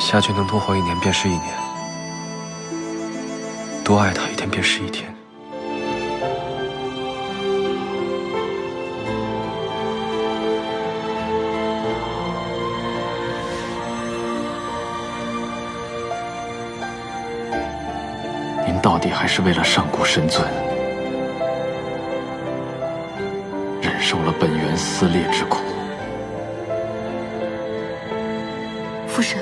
夏君能多活1年便是1年，多爱他1天便是1天。您到底还是为了上古神尊，忍受了本源撕裂之苦。父神，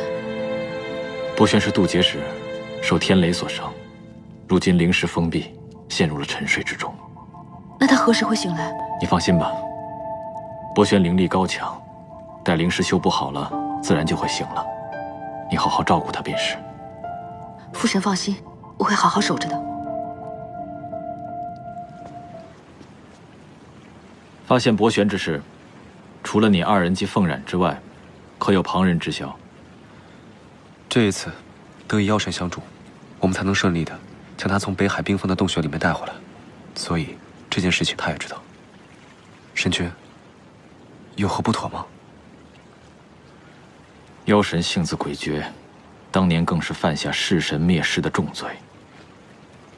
伯玄是渡劫时受天雷所伤，如今灵石封闭，陷入了沉睡之中。那他何时会醒来？你放心吧，伯玄灵力高强，待灵石修补好了，自然就会醒了。你好好照顾他便是。父神放心，我会好好守着的。发现伯玄之事，除了你2人及凤染之外，可有旁人知晓？这一次，得以妖神相助，我们才能顺利的将他从北海冰封的洞穴里面带回来，所以这件事情他也知道。神君，有何不妥吗？妖神性子诡谲，当年更是犯下弑神灭世的重罪。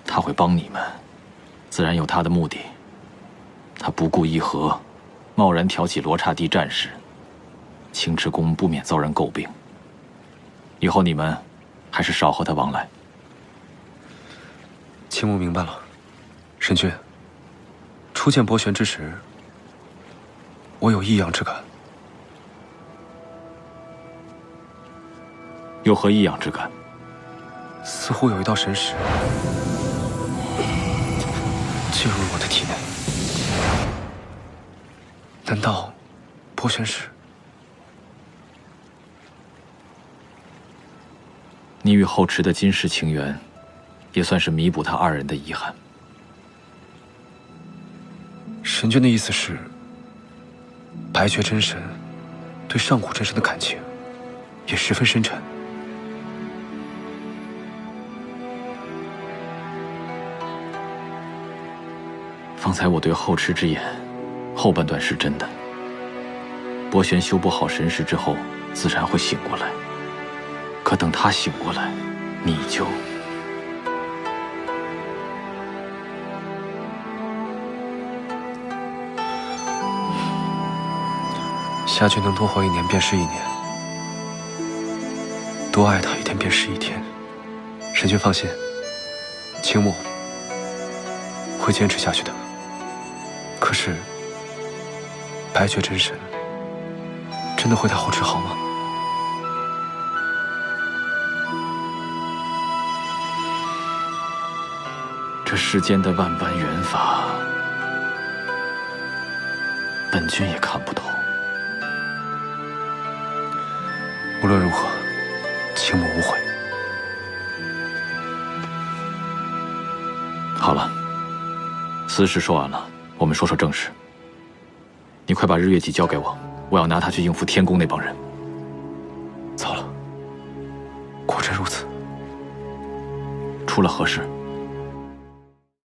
他会帮你们，自然有他的目的。他不顾议和，贸然挑起罗刹地战事，青池宫不免遭人诟病。以后你们还是少和他往来。青木明白了。神君，初见伯玄之时，我有异样之感。有何异样之感？似乎有一道神识进入了我的体内。难道伯玄是？你与后池的今世情缘，也算是弥补他2人的遗憾。神君的意思是，白绝真神对上古真神的感情也十分深沉。方才我对后池之言，后半段是真的。伯玄修补好神识之后，自然会醒过来。可等他醒过来，你就……夏君能多活1年便是1年，多爱他1天便是1天。神君放心，青木会坚持下去的。可是，白绝真神真的会带后池好吗？这世间的万般缘法，本君也看不透。无论如何，青木无悔。好了，私事说完了，我们说说正事。你快把日月戟交给我，我要拿它去应付天宫那帮人。糟了，果真如此。出了何事？